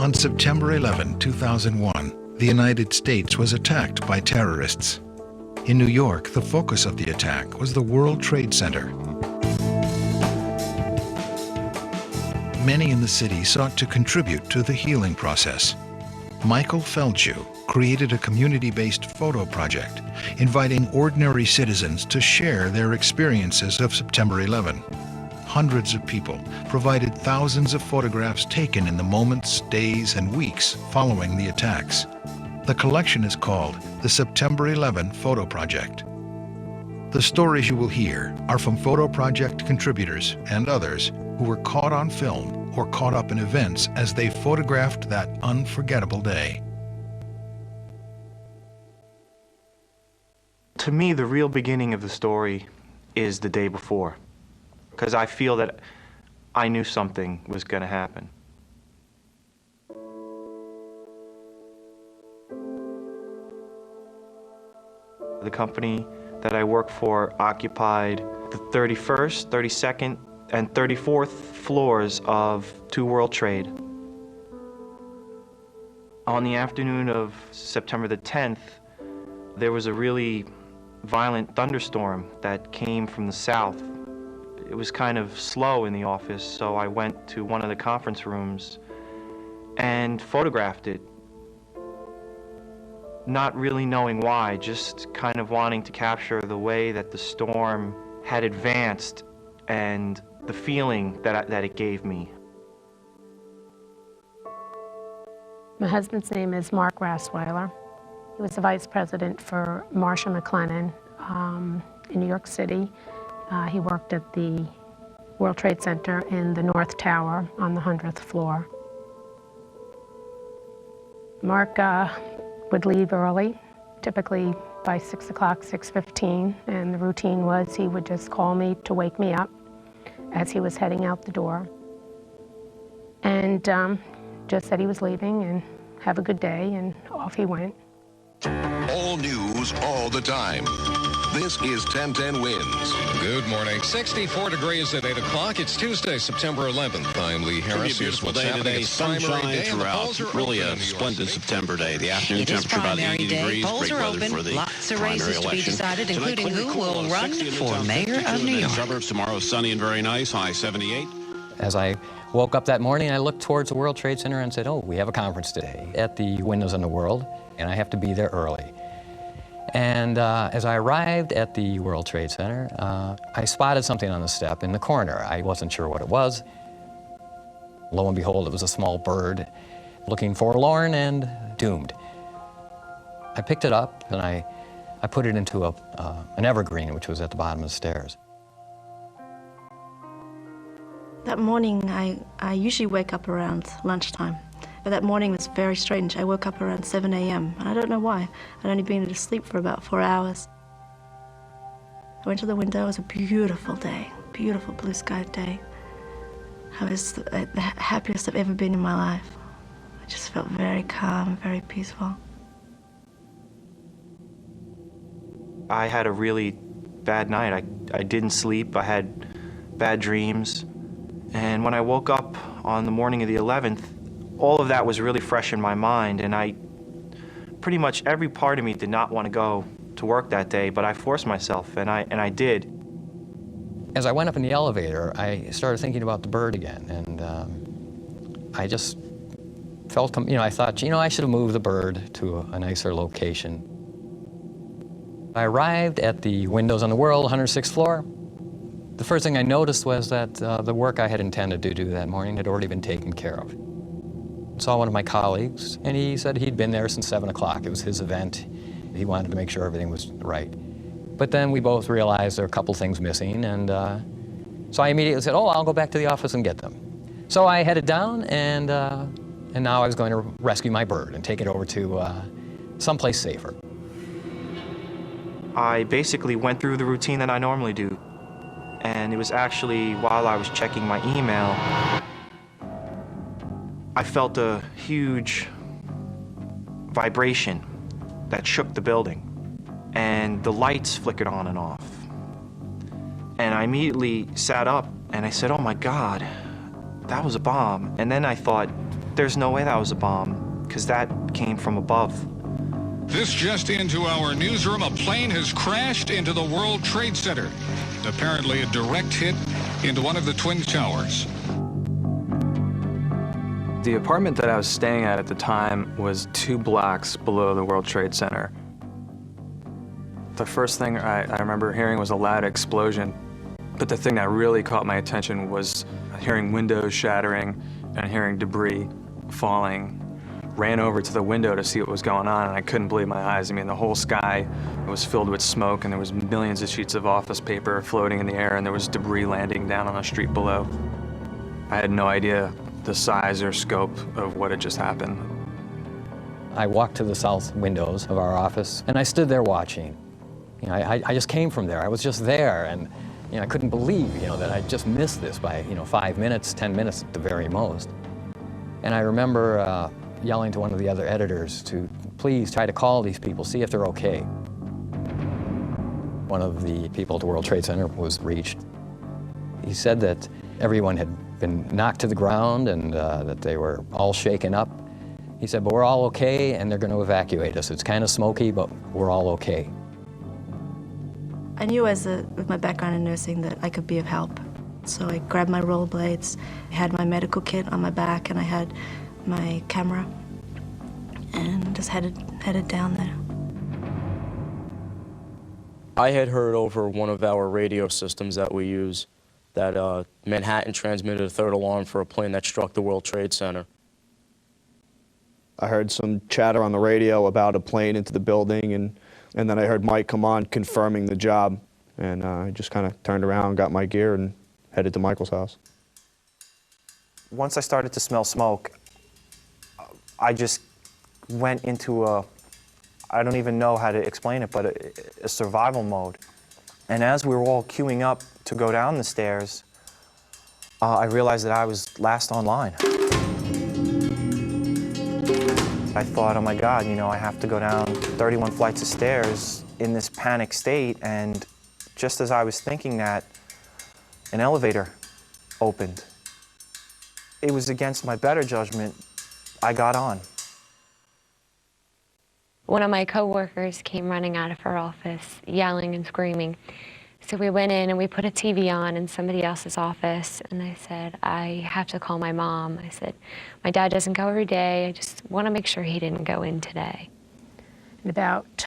On September 11, 2001, the United States was attacked by terrorists. In New York, the focus of the attack was the World Trade Center. Many in the city sought to contribute to the healing process. Michael Feldschuh created a community-based photo project, inviting ordinary citizens to share their experiences of September 11. Hundreds of people provided thousands of photographs taken in the moments, days, and weeks following the attacks. The collection is called the September 11 Photo Project. The stories you will hear are from Photo Project contributors and others who were caught on film or caught up in events as they photographed that unforgettable day. To me, the real beginning of the story is the day before, because I feel that I knew something was going to happen. The company that I work for occupied the 31st, 32nd, and 34th floors of 2 World Trade. On the afternoon of September the 10th, there was a really violent thunderstorm that came from the south. It was kind of slow in the office, so I went to one of the conference rooms and photographed it. Not really knowing why, just kind of wanting to capture the way that the storm had advanced and the feeling that it gave me. My husband's name is Mark Rassweiler. He was the vice president for Marsh & McLennan in New York City. He worked at the World Trade Center in the North Tower on the 100th floor. Mark would leave early, typically by 6 o'clock, 6:15, and the routine was he would just call me to wake me up as he was heading out the door, and just said he was leaving and have a good day, and off he went. All news, all the time. This is 1010 Wins. Good morning. 64 degrees at 8 o'clock. It's Tuesday, September 11th. I'm Lee Harris. Here's what's happening. It's sunshine throughout. Really a splendid September day. The afternoon temperature about 80 degrees. Polls are open. Lots of races to be decided, including who will run for mayor of New York. Suburbs tomorrow, sunny and very nice. High 78. As I woke up that morning, I looked towards the World Trade Center and said, oh, we have a conference today at the Windows on the World, and I have to be there early. And as I arrived at the World Trade Center, I spotted something on the step in the corner. I wasn't sure what it was. Lo and behold, it was a small bird looking forlorn and doomed. I picked it up and I put it into an evergreen, which was at the bottom of the stairs. That morning, I usually wake up around lunchtime. But that morning was very strange. I woke up around 7 a.m. and I don't know why. I'd only been asleep for about 4 hours. I went to the window. It was a beautiful day, beautiful blue sky day. I was the happiest I've ever been in my life. I just felt very calm, very peaceful. I had a really bad night. I didn't sleep. I had bad dreams. And when I woke up on the morning of the 11th, all of that was really fresh in my mind, and pretty much every part of me did not want to go to work that day, but I forced myself, and I did. As I went up in the elevator, I started thinking about the bird again, and I just felt, I thought, I should have moved the bird to a nicer location. I arrived at the Windows on the World, 106th floor. The first thing I noticed was that the work I had intended to do that morning had already been taken care of. Saw one of my colleagues, and he said he'd been there since 7 o'clock. It was his event. He wanted to make sure everything was right. But then we both realized there were a couple things missing, and so I immediately said, oh, I'll go back to the office and get them. So I headed down, and now I was going to rescue my bird and take it over to someplace safer. I basically went through the routine that I normally do, and it was actually while I was checking my email, I felt a huge vibration that shook the building, and the lights flickered on and off. And I immediately sat up and I said, oh my God, that was a bomb. And then I thought, there's no way that was a bomb, because that came from above. This just into our newsroom. A plane has crashed into the World Trade Center. Apparently a direct hit into one of the Twin Towers. The apartment that I was staying at the time was 2 blocks below the World Trade Center. The first thing I remember hearing was a loud explosion, but the thing that really caught my attention was hearing windows shattering and hearing debris falling. Ran over to the window to see what was going on, and I couldn't believe my eyes. I mean, the whole sky was filled with smoke, and there was millions of sheets of office paper floating in the air, and there was debris landing down on the street below. I had no idea the size or scope of what had just happened. I walked to the south windows of our office, and I stood there watching. You know, I just came from there. I was just there, and you know, I couldn't believe, you know, that I just missed this by, 5 minutes, 10 minutes at the very most. And I remember yelling to one of the other editors to please try to call these people, see if they're okay. One of the people at the World Trade Center was reached. He said that everyone had been knocked to the ground and that they were all shaken up. He said, but we're all okay and they're going to evacuate us. It's kind of smoky, but we're all okay. I knew with my background in nursing that I could be of help. So I grabbed my rollerblades, I had my medical kit on my back, and I had my camera, and just headed down there. I had heard over one of our radio systems that we use that Manhattan transmitted a 3rd alarm for a plane that struck the World Trade Center. I heard some chatter on the radio about a plane into the building, and then I heard Mike come on confirming the job, and I just kind of turned around, got my gear, and headed to Michael's house. Once I started to smell smoke, I just went into I don't even know how to explain it, but a survival mode. And as we were all queuing up to go down the stairs, I realized that I was last online. I thought, oh my God, I have to go down 31 flights of stairs in this panic state, and just as I was thinking that, an elevator opened. It was against my better judgment. I got on. One of my coworkers came running out of her office, yelling and screaming. So we went in and we put a TV on in somebody else's office, and I said, I have to call my mom. I said, my dad doesn't go every day. I just want to make sure he didn't go in today. At about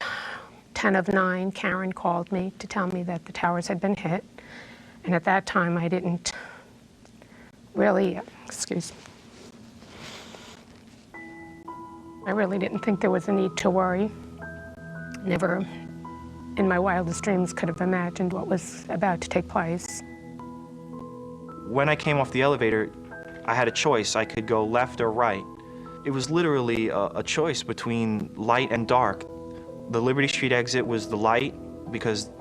10 of 9, Karen called me to tell me that the towers had been hit. And at that time, I didn't really, I really didn't think there was a need to worry. Never in my wildest dreams could have imagined what was about to take place. When I came off the elevator, I had a choice. I could go left or right. It was literally a choice between light and dark. The Liberty Street exit was the light because,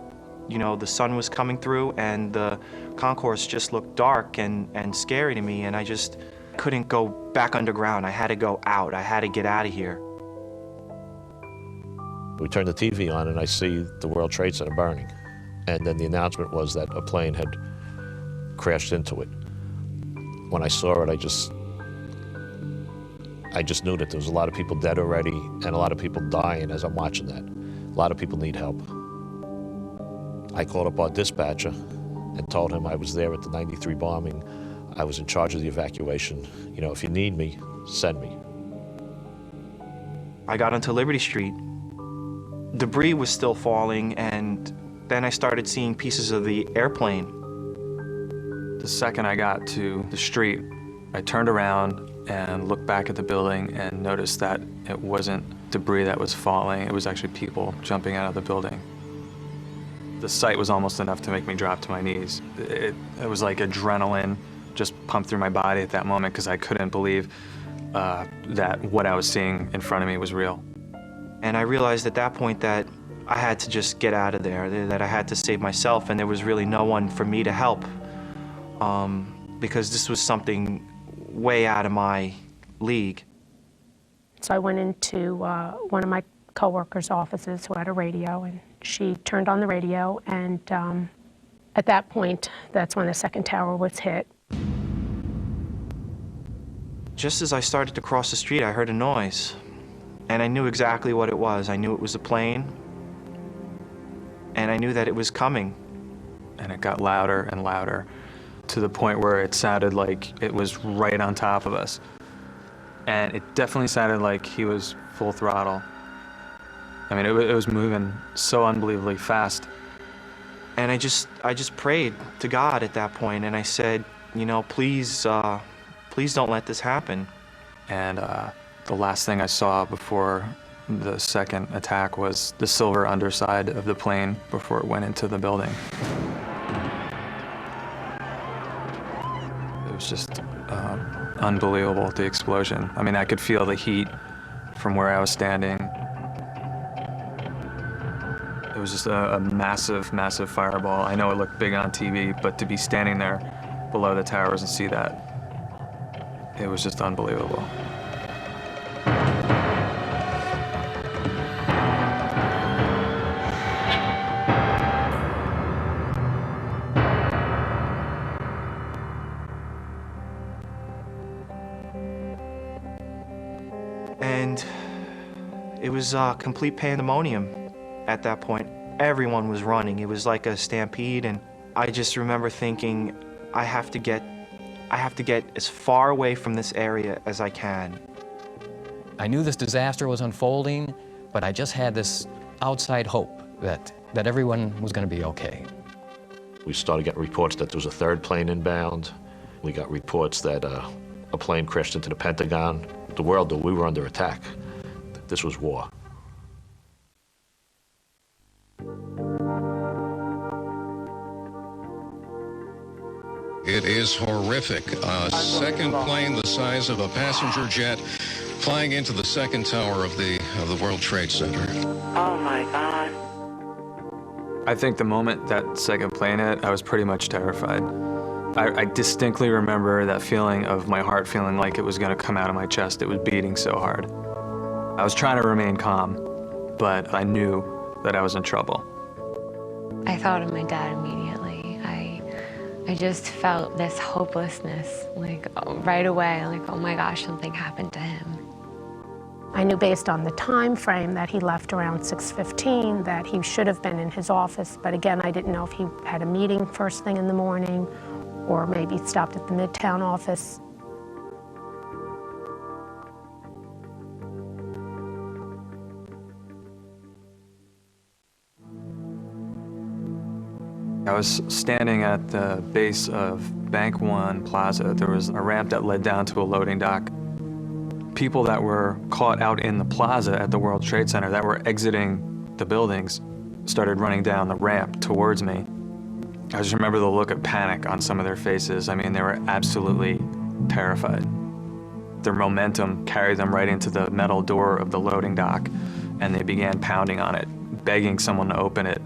the sun was coming through, and the concourse just looked dark and scary to me, and I just couldn't go back underground. I had to go out. I had to get out of here. We turned the TV on and I see the World Trade Center burning. And then the announcement was that a plane had crashed into it. When I saw it, I just knew that there was a lot of people dead already and a lot of people dying as I'm watching that. A lot of people need help. I called up our dispatcher and told him I was there at the 93 bombing. I was in charge of the evacuation. If you need me, send me. I got onto Liberty Street. Debris was still falling, and then I started seeing pieces of the airplane. The second I got to the street, I turned around and looked back at the building and noticed that it wasn't debris that was falling, it was actually people jumping out of the building. The sight was almost enough to make me drop to my knees. It was like adrenaline just pumped through my body at that moment because I couldn't believe that what I was seeing in front of me was real. And I realized at that point that I had to just get out of there, that I had to save myself, and there was really no one for me to help because this was something way out of my league. So I went into one of my coworkers' offices who had a radio, and she turned on the radio, and at that point, that's when the second tower was hit. just as I started to cross the street, I heard a noise. And I knew exactly what it was. I knew it was a plane. And I knew that it was coming. And it got louder and louder to the point where it sounded like it was right on top of us. And it definitely sounded like he was full throttle. I mean, it was moving so unbelievably fast. And I just prayed to God at that point, and I said, you know, please don't let this happen. And the last thing I saw before the second attack was the silver underside of the plane before it went into the building. It was just unbelievable, the explosion. I mean, I could feel the heat from where I was standing. It was just a massive, massive fireball. I know it looked big on TV, but to be standing there below the towers and see that, it was just unbelievable. And it was complete pandemonium at that point. Everyone was running. It was like a stampede, and I just remember thinking, I have to get as far away from this area as I can. I knew this disaster was unfolding, but I just had this outside hope that everyone was going to be okay. We started getting reports that there was a third plane inbound. We got reports that a plane crashed into the Pentagon. The world knew we were under attack. This was war. It is horrific. A second plane the size of a passenger jet flying into the second tower of the World Trade Center. Oh my God. I think the moment that second plane hit, I was pretty much terrified. I distinctly remember that feeling of my heart feeling like it was going to come out of my chest. It was beating so hard. I was trying to remain calm, but I knew that I was in trouble. I thought of my dad immediately. I just felt this hopelessness, like right away, like, oh my gosh, something happened to him. I knew based on the time frame that he left around 6:15 that he should have been in his office, but again, I didn't know if he had a meeting first thing in the morning or maybe stopped at the Midtown office. I was standing at the base of Bank One Plaza. There was a ramp that led down to a loading dock. People that were caught out in the plaza at the World Trade Center that were exiting the buildings started running down the ramp towards me. I just remember the look of panic on some of their faces. I mean, they were absolutely terrified. Their momentum carried them right into the metal door of the loading dock, and they began pounding on it, begging someone to open it.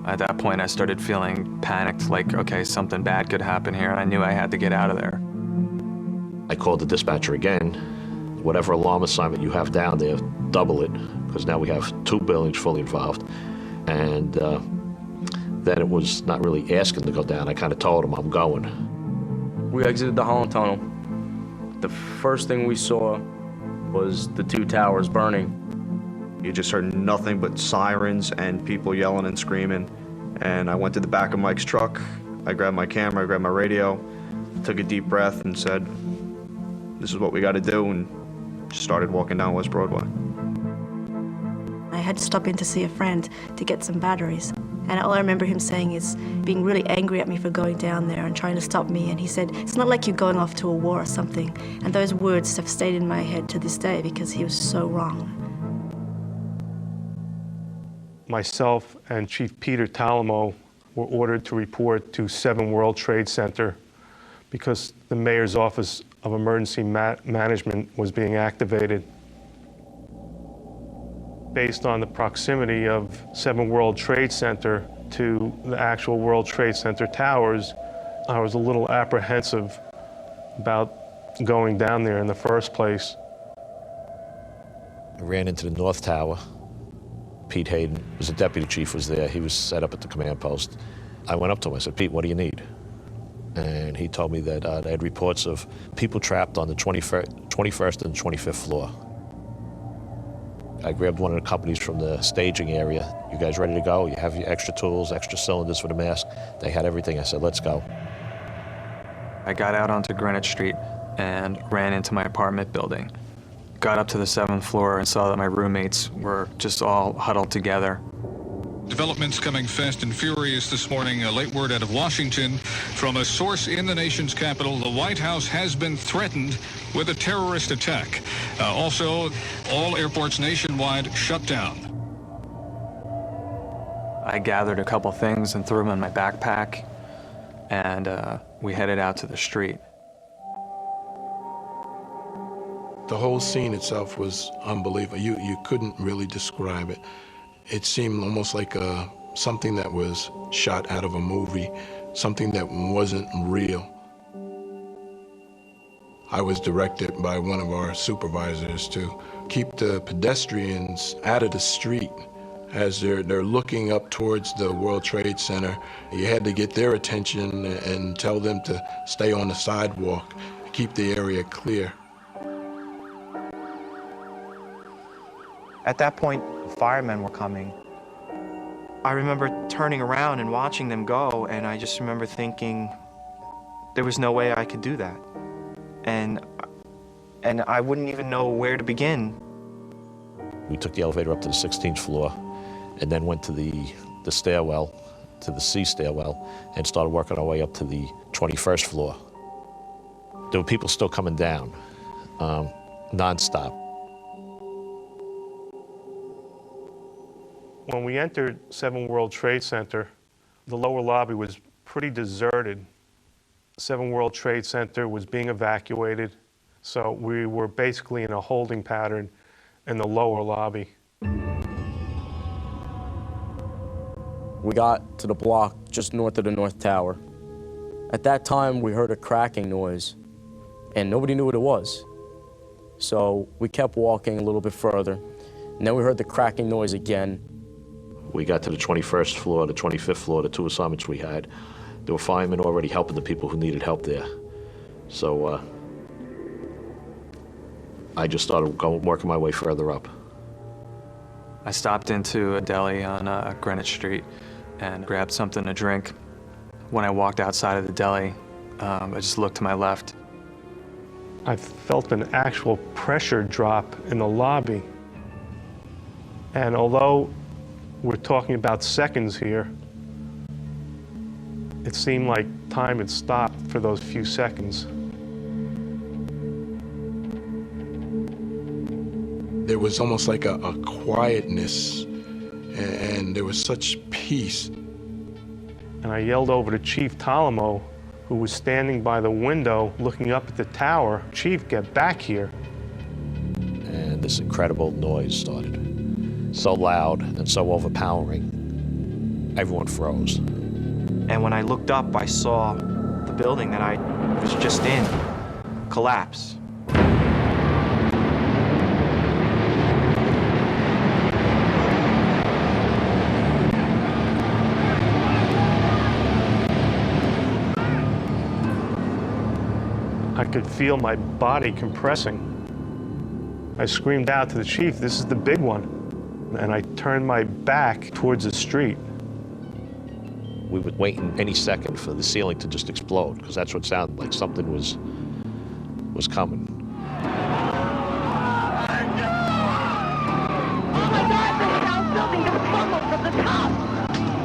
At that point, I started feeling panicked, like, okay, something bad could happen here, and I knew I had to get out of there. I called the dispatcher again. Whatever alarm assignment you have down there, double it, because now we have 2 buildings fully involved. And then it was not really asking to go down. I kind of told him I'm going. We exited the Holland Tunnel. The first thing we saw was the 2 towers burning. You just heard nothing but sirens and people yelling and screaming. And I went to the back of Mike's truck. I grabbed my camera, I grabbed my radio, took a deep breath and said, this is what we got to do, and just started walking down West Broadway. I had to stop in to see a friend to get some batteries. And all I remember him saying is being really angry at me for going down there and trying to stop me. And he said, it's not like you're going off to a war or something. And those words have stayed in my head to this day because he was so wrong. Myself and Chief Peter Talamo were ordered to report to 7 World Trade Center because the mayor's office of emergency management was being activated. Based on the proximity of 7 World Trade Center to the actual World Trade Center towers, I was a little apprehensive about going down there in the first place. I ran into the North Tower. Pete Hayden was the deputy chief, was there. He was set up at the command post. I went up to him, I said, Pete, what do you need? and he told me that they had reports of people trapped on the 21st and 25th floor. I grabbed one of the companies from the staging area. You guys ready to go? You have your extra tools, extra cylinders for the mask? They had everything. I said, let's go. I got out onto Greenwich Street and ran into my apartment building. Got up to the 7th floor and saw that my roommates were just all huddled together. Developments coming fast and furious this morning. A late word out of Washington from a source in the nation's capital. The White House has been threatened with a terrorist attack. Also, all airports nationwide shut down. I gathered a couple things and threw them in my backpack, and we headed out to the street. The whole scene itself was unbelievable. You couldn't really describe it. It seemed almost like something that was shot out of a movie, something that wasn't real. I was directed by one of our supervisors to keep the pedestrians out of the street as they're looking up towards the World Trade Center. You had to get their attention and tell them to stay on the sidewalk, keep the area clear. At that point, firemen were coming. I remember turning around and watching them go, and I just remember thinking there was no way I could do that. And I wouldn't even know where to begin. We took the elevator up to the 16th floor and then went to the stairwell, to the C stairwell, and started working our way up to the 21st floor. There were people still coming down, nonstop. When we entered 7 World Trade Center, the lower lobby was pretty deserted. 7 World Trade Center was being evacuated, so we were basically in a holding pattern in the lower lobby. We got to the block just north of the North Tower. At that time, we heard a cracking noise, and nobody knew what it was. So we kept walking a little bit further, and then we heard the cracking noise again. We got to the 21st floor, the 25th floor, the 2 assignments we had. There were firemen already helping the people who needed help there. So I just started working my way further up. I stopped into a deli on Greenwich Street and grabbed something to drink. When I walked outside of the deli, I just looked to my left. I felt an actual pressure drop in the lobby. And although we're talking about seconds here, it seemed like time had stopped for those few seconds. There was almost like a quietness, and there was such peace. And I yelled over to Chief Talamo, who was standing by the window looking up at the tower, "Chief, get back here." And this incredible noise started. So loud and so overpowering, everyone froze. And when I looked up, I saw the building that I was just in collapse. I could feel my body compressing. I screamed out to the chief, "This is the big one." And I turned my back towards the street. We were waiting any second for the ceiling to just explode, because that's what it sounded like. Something was coming. Oh my God, the South building just crumbled from the top!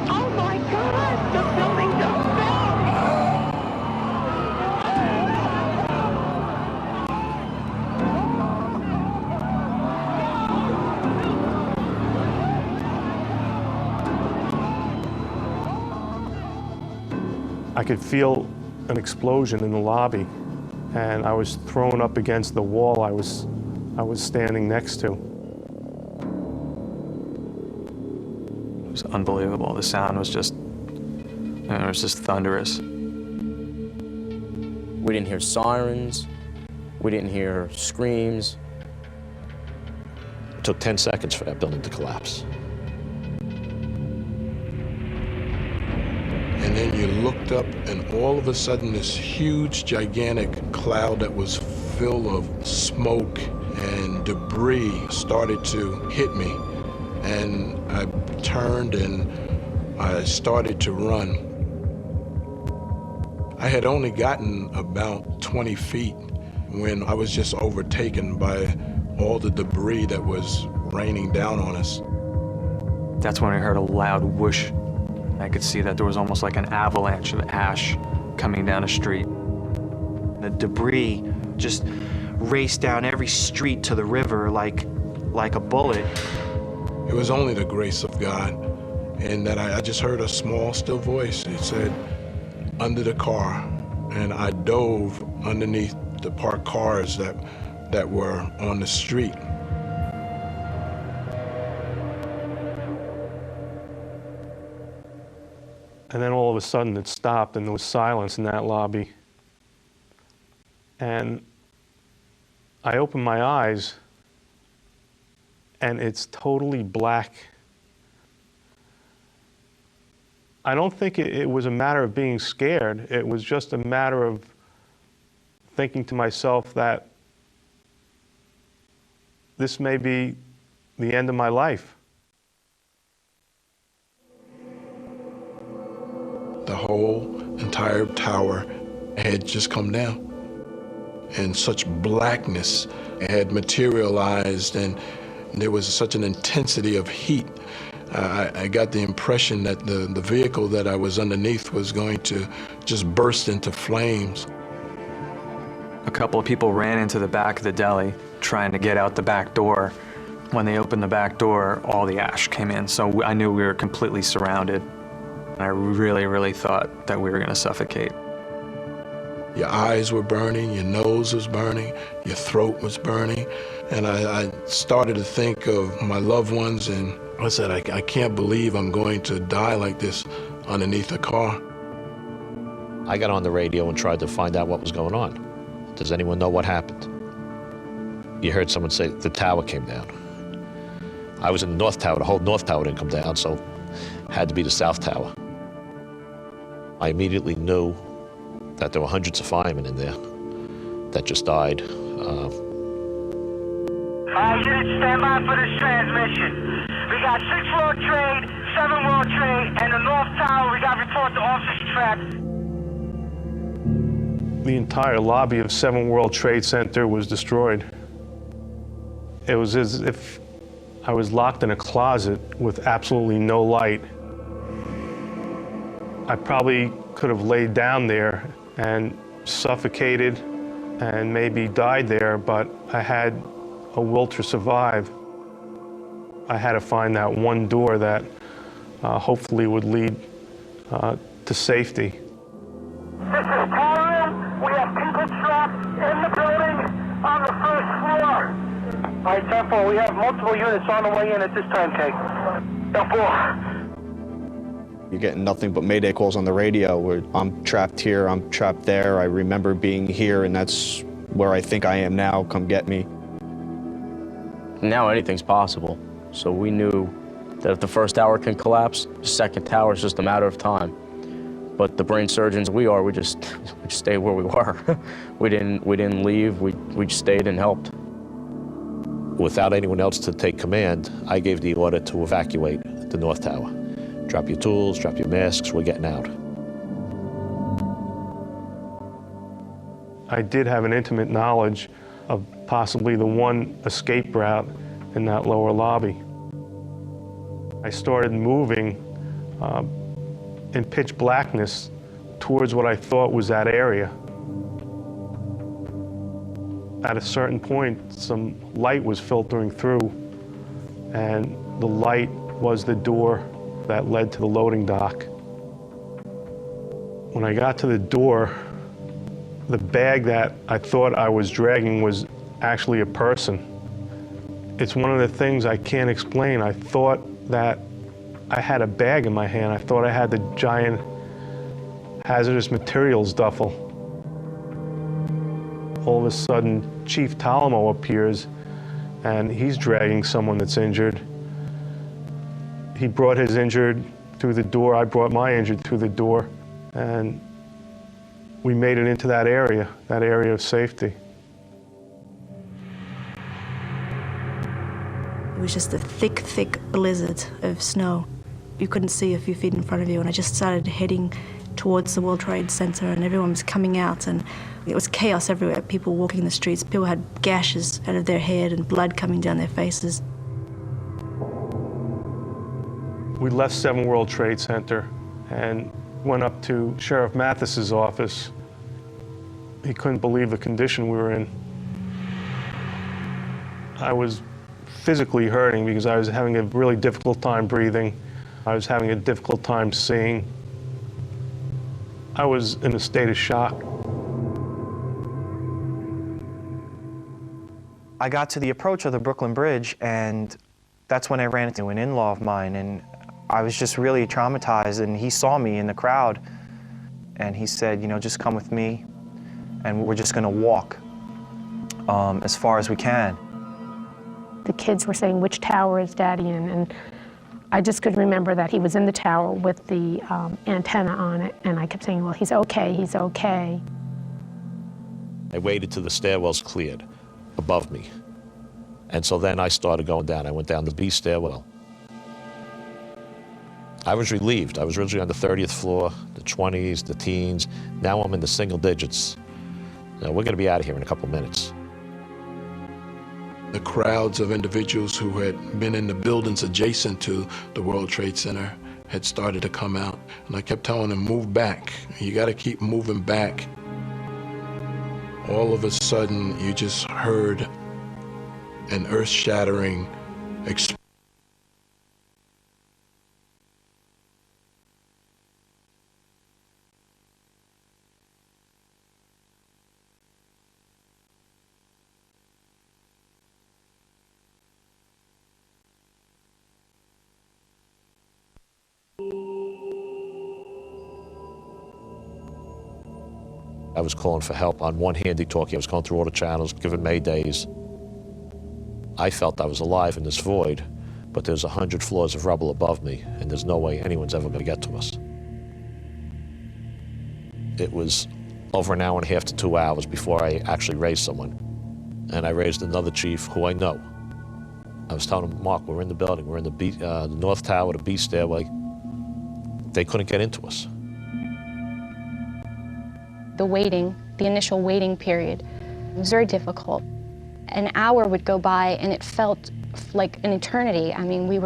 Oh my God, the building just fell! I could feel an explosion in the lobby, and I was thrown up against the wall I was standing next to. It was unbelievable. The sound was just, it was just thunderous. We didn't hear sirens. We didn't hear screams. It took 10 seconds for that building to collapse. And then you looked up, and all of a sudden this huge, gigantic cloud that was full of smoke and debris started to hit me. And I turned and I started to run. I had only gotten about 20 feet when I was just overtaken by all the debris that was raining down on us. That's when I heard a loud whoosh. I could see that there was almost like an avalanche of ash coming down a street. The debris just raced down every street to the river like a bullet. It was only the grace of God, and that I just heard a small, still voice. It said, "Under the car," and I dove underneath the parked cars that were on the street. And then all of a sudden it stopped and there was silence in that lobby. And I opened my eyes and it's totally black. I don't think it was a matter of being scared. It was just a matter of thinking to myself that this may be the end of my life. The whole entire tower had just come down. And such blackness had materialized, and there was such an intensity of heat. I got the impression that the vehicle that I was underneath was going to just burst into flames. A couple of people ran into the back of the deli trying to get out the back door. When they opened the back door, all the ash came in, so I knew we were completely surrounded. I really, really thought that we were going to suffocate. Your eyes were burning, your nose was burning, your throat was burning. And I started to think of my loved ones, and I said, I can't believe I'm going to die like this underneath a car. I got on the radio and tried to find out what was going on. Does anyone know what happened? You heard someone say the tower came down. I was in the North Tower, the whole North Tower didn't come down, so it had to be the South Tower. I immediately knew that there were hundreds of firemen in there that just died. Unit, stand by for this transmission. We got 6 World Trade, 7 World Trade, and the North Tower. We got reports of officers trapped. The entire lobby of 7 World Trade Center was destroyed. It was as if I was locked in a closet with absolutely no light. I probably could have laid down there and suffocated and maybe died there, but I had a will to survive. I had to find that one door that hopefully would lead to safety. This is Tower Room. We have people trapped in the building on the 1st floor. All right, 10-4, we have multiple units on the way in at this time, Kate. 10-4. You're getting nothing but mayday calls on the radio where I'm trapped here, I'm trapped there. I remember being here, and that's where I think I am now. Come get me. Now anything's possible. So we knew that if the first tower can collapse, the second tower is just a matter of time. But the brain surgeons we are, we just stayed where we were. we didn't leave. We just stayed and helped. Without anyone else to take command, I gave the order to evacuate the North Tower. Drop your tools, drop your masks, we're getting out. I did have an intimate knowledge of possibly the one escape route in that lower lobby. I started moving in pitch blackness towards what I thought was that area. At a certain point, some light was filtering through, and the light was the door that led to the loading dock. When I got to the door, the bag that I thought I was dragging was actually a person. It's one of the things I can't explain. I thought that I had a bag in my hand. I thought I had the giant hazardous materials duffel. All of a sudden, Chief Talamo appears, and he's dragging someone that's injured. He brought his injured through the door. I brought my injured through the door. And we made it into that area of safety. It was just a thick, thick blizzard of snow. You couldn't see a few feet in front of you, and I just started heading towards the World Trade Center, and everyone was coming out, and it was chaos everywhere. People walking the streets, people had gashes out of their head and blood coming down their faces. We left 7 World Trade Center and went up to Sheriff Mathis's office. He couldn't believe the condition we were in. I was physically hurting because I was having a really difficult time breathing. I was having a difficult time seeing. I was in a state of shock. I got to the approach of the Brooklyn Bridge, and that's when I ran into an in-law of mine, and I was just really traumatized, and he saw me in the crowd, and he said, you know, just come with me, and we're just gonna walk as far as we can. The kids were saying, which tower is Daddy in? And I just could remember that he was in the tower with the antenna on it, and I kept saying, well, he's okay, he's okay. I waited till the stairwells cleared above me. And so then I started going down. I went down the B stairwell. I was relieved. I was originally on the 30th floor, the 20s, the teens. Now I'm in the single digits. Now, we're gonna be out of here in a couple minutes. The crowds of individuals who had been in the buildings adjacent to the World Trade Center had started to come out. And I kept telling them, move back. You gotta keep moving back. All of a sudden, you just heard an earth-shattering explosion. I was calling for help on one handy-talkie. I was going through all the channels, giving maydays. I felt I was alive in this void, but there's 100 floors of rubble above me, and there's no way anyone's ever going to get to us. It was over an hour and a half to 2 hours before I actually raised someone. And I raised another chief who I know. I was telling him, Mark, we're in the building. We're in the North Tower, the B stairway. They couldn't get into us. The waiting, the initial waiting period, was very difficult. An hour would go by and it felt like an eternity. I mean, we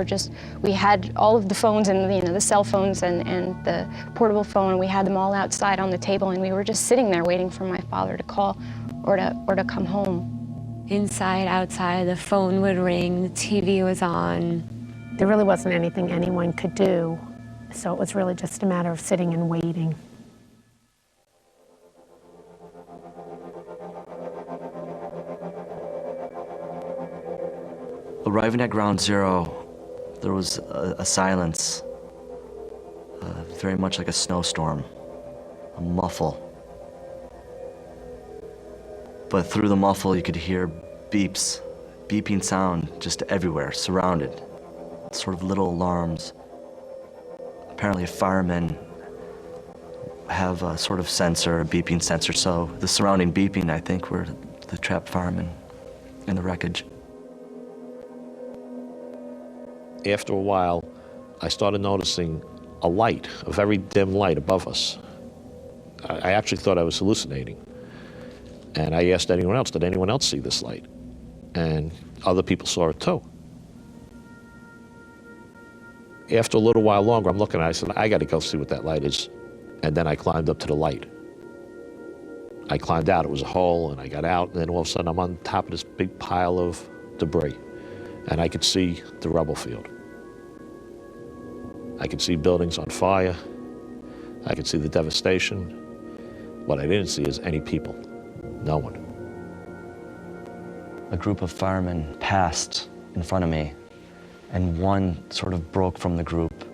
had all of the phones and the cell phones and the portable phone, we had them all outside on the table, and we were just sitting there waiting for my father to call or to come home. Inside, outside, the phone would ring, the TV was on. There really wasn't anything anyone could do, so it was really just a matter of sitting and waiting. Arriving at Ground Zero, there was a silence, very much like a snowstorm, a muffle. But through the muffle, you could hear beeps, beeping sound just everywhere, surrounded, sort of little alarms. Apparently firemen have a sort of sensor, a beeping sensor, so the surrounding beeping, I think, were the trapped firemen in the wreckage. After a while, I started noticing a light, a very dim light above us. I actually thought I was hallucinating. And I asked anyone else, did anyone else see this light? And other people saw it too. After a little while longer, I'm looking at it, I said, I gotta go see what that light is. And then I climbed up to the light. I climbed out, it was a hole, and I got out, and then all of a sudden I'm on top of this big pile of debris. And I could see the rubble field. I could see buildings on fire. I could see the devastation. What I didn't see is any people. No one. A group of firemen passed in front of me, and one sort of broke from the group.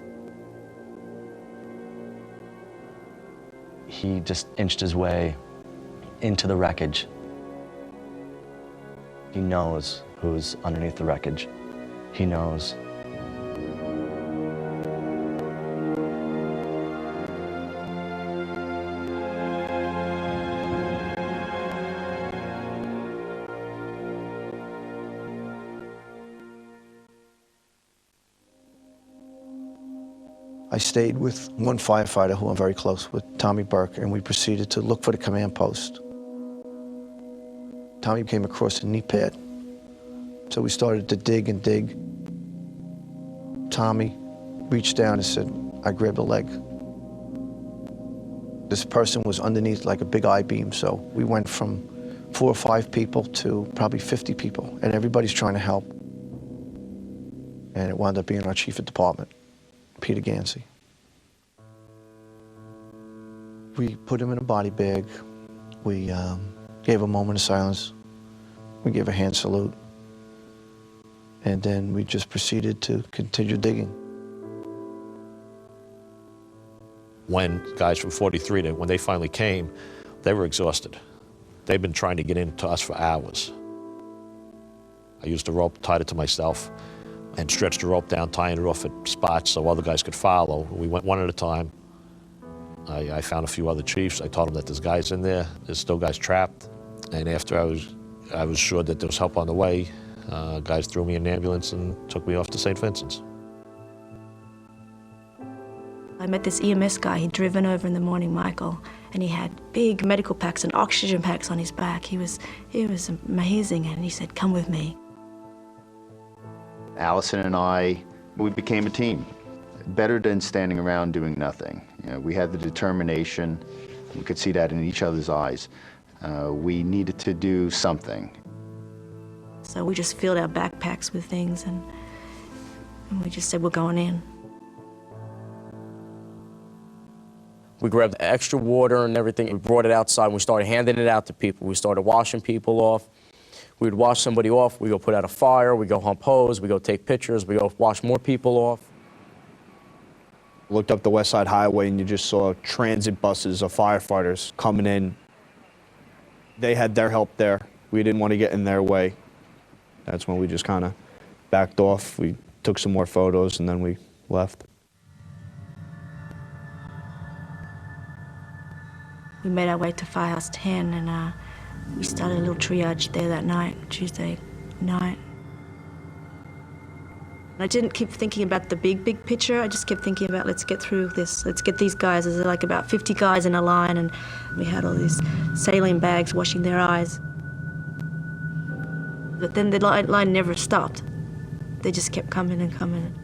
He just inched his way into the wreckage. He knows who's underneath the wreckage. He knows. stayed with one firefighter who I'm very close with, Tommy Burke, and we proceeded to look for the command post. Tommy came across a knee pad, so we started to dig and dig. Tommy reached down and said, I grabbed a leg. This person was underneath like a big I-beam, so we went from 4 or 5 people to probably 50 people, and everybody's trying to help. And it wound up being our chief of department, Peter Gansey. We put him in a body bag. We gave a moment of silence. We gave a hand salute. And then we just proceeded to continue digging. When guys from 43, when they finally came, they were exhausted. They've been trying to get into us for hours. I used a rope, tied it to myself, and stretched the rope down, tying it off at spots so other guys could follow. We went one at a time. I found a few other chiefs. I told them that there's guys in there, there's still guys trapped. And after I was sure that there was help on the way, guys threw me in an ambulance and took me off to St. Vincent's. I met this EMS guy. He'd driven over in the morning, Michael, and he had big medical packs and oxygen packs on his back. He was amazing, and he said, come with me. Allison and I, we became a team. Better than standing around doing nothing. You know, we had the determination. We could see that in each other's eyes. We needed to do something. So we just filled our backpacks with things, and we just said, we're going in. We grabbed extra water and everything. We brought it outside, and we started handing it out to people. We started washing people off. We would wash somebody off, we go put out a fire, we go hump hose, we go take pictures, we go wash more people off. Looked up the West Side Highway and you just saw transit buses of firefighters coming in. They had their help there. We didn't want to get in their way. That's when we just kind of backed off. We took some more photos and then we left. We made our way to Firehouse 10 and we started a little triage there that night, Tuesday night. I didn't keep thinking about the big picture. I just kept thinking about, let's get through this. Let's get these guys. There's like about 50 guys in a line, and we had all these saline bags washing their eyes. But then the line never stopped. They just kept coming and coming.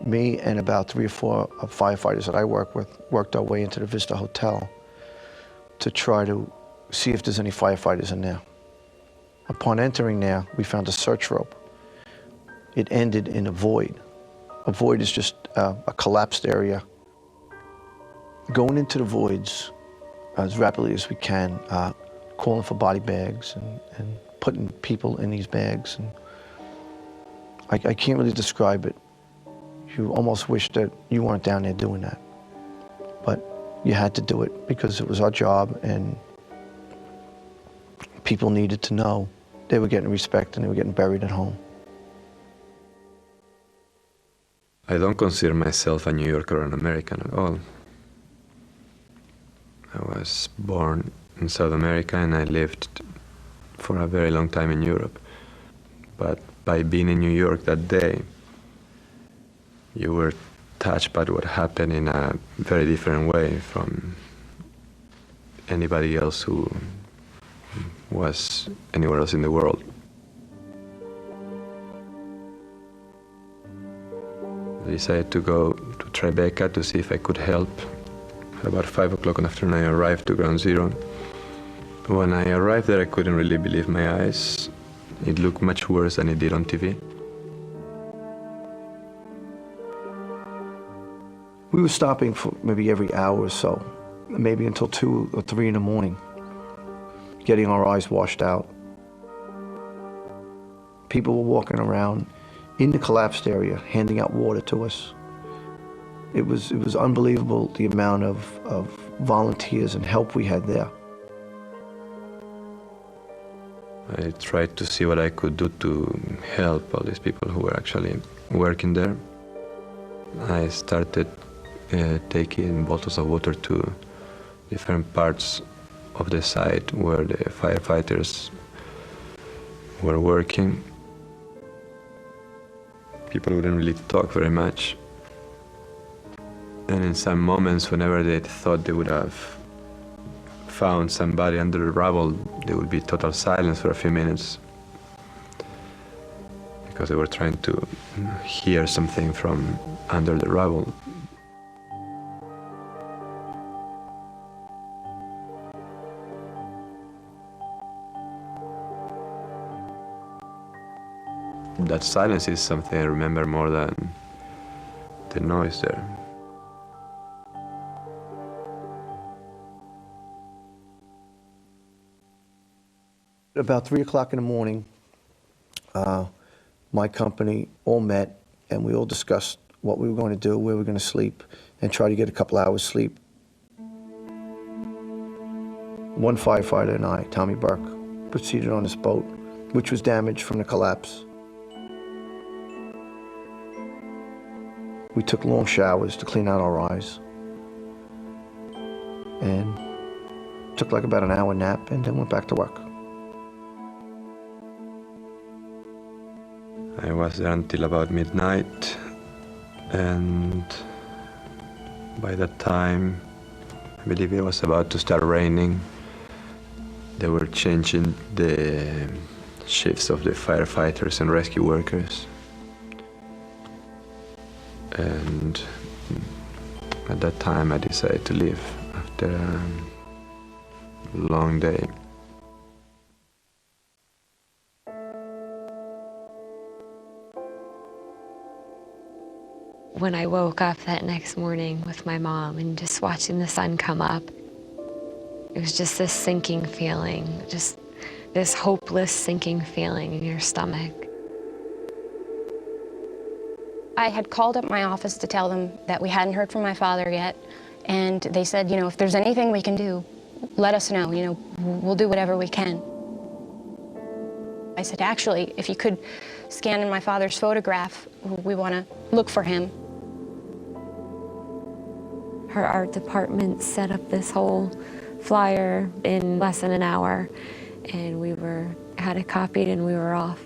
Me and about 3 or 4 firefighters that I work with worked our way into the Vista Hotel to try to see if there's any firefighters in there. Upon entering there, we found a search rope. It ended in a void. A void is just a collapsed area. Going into the voids as rapidly as we can, calling for body bags and putting people in these bags. And I can't really describe it. You almost wish that you weren't down there doing that. But you had to do it because it was our job, and people needed to know they were getting respect and they were getting buried at home. I don't consider myself a New Yorker or an American at all. I was born in South America and I lived for a very long time in Europe. But by being in New York that day, you were touched by what happened in a very different way from anybody else who was anywhere else in the world. I decided to go to Tribeca to see if I could help. At about 5 o'clock in the afternoon, I arrived to Ground Zero. When I arrived there, I couldn't really believe my eyes. It looked much worse than it did on TV. We were stopping for maybe every hour or so, maybe until 2 or 3 in the morning, getting our eyes washed out. People were walking around in the collapsed area, handing out water to us. It was unbelievable the amount of volunteers and help we had there. I tried to see what I could do to help all these people who were actually working there. I started taking bottles of water to different parts of the site where the firefighters were working. People wouldn't really talk very much. And in some moments, whenever they thought they would have found somebody under the rubble, there would be total silence for a few minutes, because they were trying to hear something from under the rubble. That silence is something I remember more than the noise there. About 3 o'clock in the morning, my company all met and we all discussed what we were going to do, where we were going to sleep, and try to get a couple hours sleep. One firefighter and I, Tommy Burke, proceeded on this boat, which was damaged from the collapse. We took long showers to clean out our eyes, and took like about an hour nap, and then went back to work. I was there until about midnight, and by that time, I believe it was about to start raining. They were changing the shifts of the firefighters and rescue workers. And at that time, I decided to leave after a long day. When I woke up that next morning with my mom and just watching the sun come up, it was just this sinking feeling, just this hopeless sinking feeling in your stomach. I had called up my office to tell them that we hadn't heard from my father yet, and they said, if there's anything we can do, let us know, we'll do whatever we can. I said, actually, if you could scan in my father's photograph, we want to look for him. Her art department set up this whole flyer in less than an hour, and we had it copied and we were off.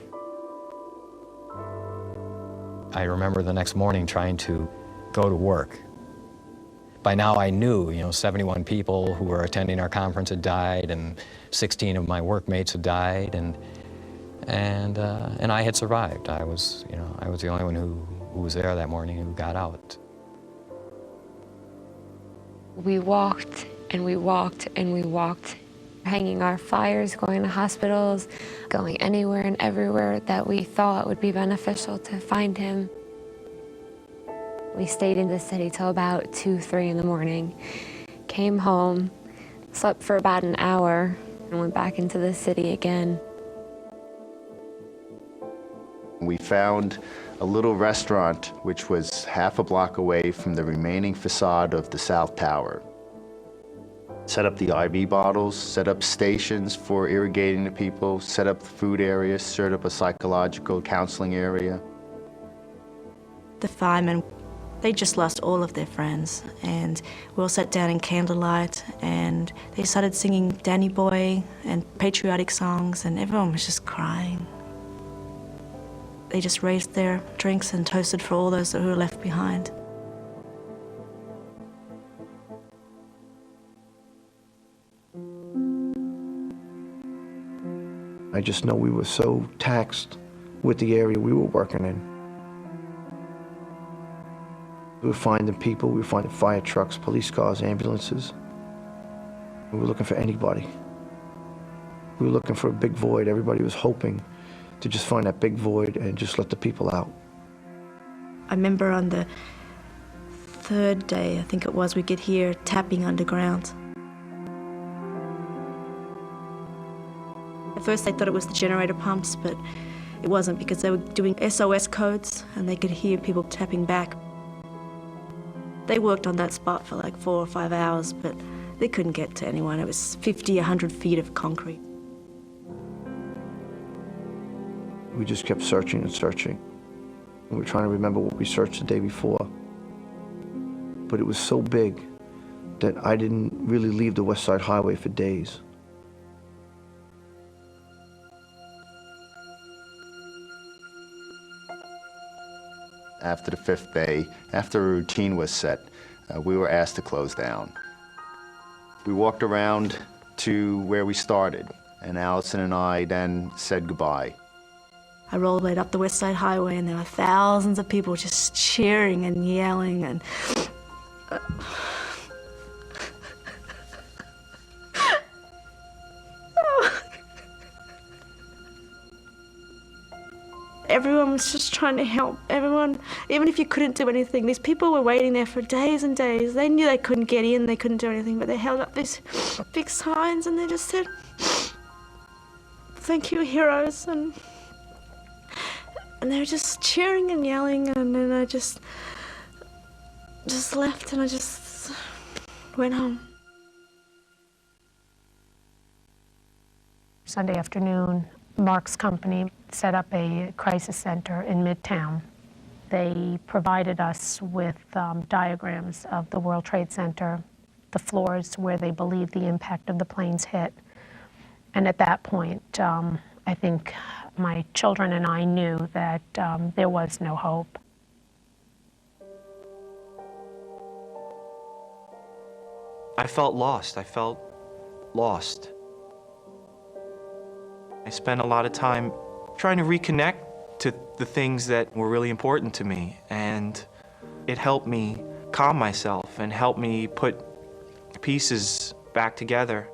I remember the next morning trying to go to work. By now I knew, 71 people who were attending our conference had died, and 16 of my workmates had died, and I had survived. I was the only one who was there that morning who got out. We walked and we walked and we walked, hanging our flyers, going to hospitals, going anywhere and everywhere that we thought would be beneficial to find him. We stayed in the city till about 2, 3 in the morning, came home, slept for about an hour, and went back into the city again. We found a little restaurant which was half a block away from the remaining facade of the South Tower. Set up the IV bottles, set up stations for irrigating the people, set up the food areas, set up a psychological counseling area. The firemen, they just lost all of their friends, and we all sat down in candlelight and they started singing Danny Boy and patriotic songs, and everyone was just crying. They just raised their drinks and toasted for all those who were left behind. I just know we were so taxed with the area we were working in. We were finding people, we were finding fire trucks, police cars, ambulances. We were looking for anybody. We were looking for a big void. Everybody was hoping to just find that big void and just let the people out. I remember on the 3rd day, I think it was, we could hear tapping underground. At first they thought it was the generator pumps, but it wasn't, because they were doing SOS codes and they could hear people tapping back. They worked on that spot for like 4 or 5 hours, but they couldn't get to anyone. It was 50, 100 feet of concrete. We just kept searching and searching. We were trying to remember what we searched the day before. But it was so big that I didn't really leave the West Side Highway for days. After the 5th day, after a routine was set, we were asked to close down. We walked around to where we started, and Allison and I then said goodbye. I rollerblade up the West Side Highway, and there were thousands of people just cheering and yelling and... Everyone was just trying to help. Everyone, even if you couldn't do anything, these people were waiting there for days and days. They knew they couldn't get in, they couldn't do anything, but they held up these big signs and they just said, "Thank you, heroes," and they were just cheering and yelling, and then I just left and I just went home. Sunday afternoon, Mark's company set up a crisis center in Midtown. They provided us with diagrams of the World Trade Center, the floors where they believed the impact of the planes hit. And at that point, I think my children and I knew that there was no hope. I felt lost. I felt lost. I spent a lot of time trying to reconnect to the things that were really important to me, and it helped me calm myself and helped me put pieces back together.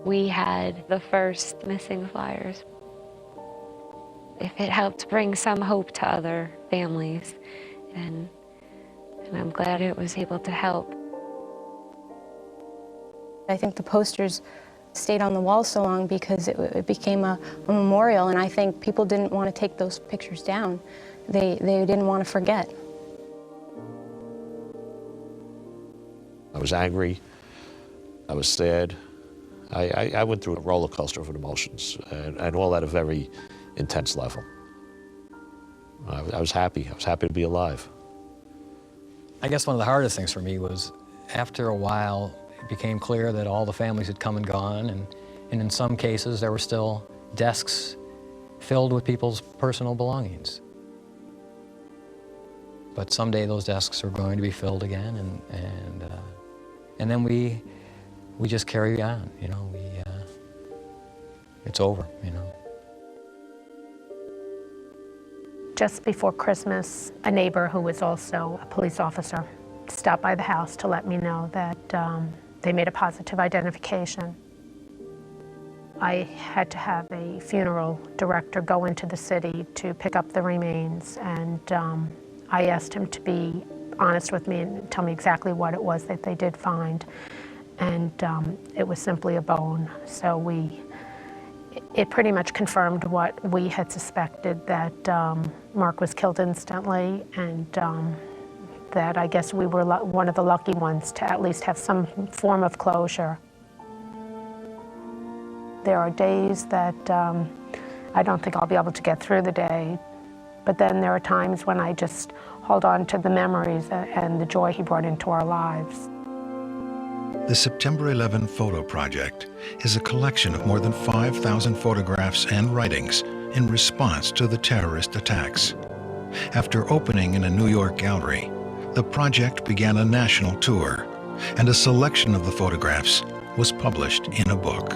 We had the first missing flyers. If it helped bring some hope to other families, and I'm glad it was able to help. I think the posters stayed on the wall so long because it became a memorial, and I think people didn't want to take those pictures down. They didn't want to forget. I was angry. I was sad. I went through a roller coaster of emotions, and all at a very intense level. I was happy. I was happy to be alive. I guess one of the hardest things for me was, after a while, it became clear that all the families had come and gone, and in some cases there were still desks filled with people's personal belongings. But someday those desks are going to be filled again, and then we just carry on, you know. It's over, you know. Just before Christmas, a neighbor who was also a police officer stopped by the house to let me know that they made a positive identification. I had to have a funeral director go into the city to pick up the remains, and I asked him to be honest with me and tell me exactly what it was that they did find. And it was simply a bone. So it pretty much confirmed what we had suspected, that Mark was killed instantly, and that I guess we were one of the lucky ones to at least have some form of closure. There are days that I don't think I'll be able to get through the day, but then there are times when I just hold on to the memories and the joy he brought into our lives. The September 11 Photo Project is a collection of more than 5,000 photographs and writings in response to the terrorist attacks. After opening in a New York gallery, the project began a national tour, and a selection of the photographs was published in a book.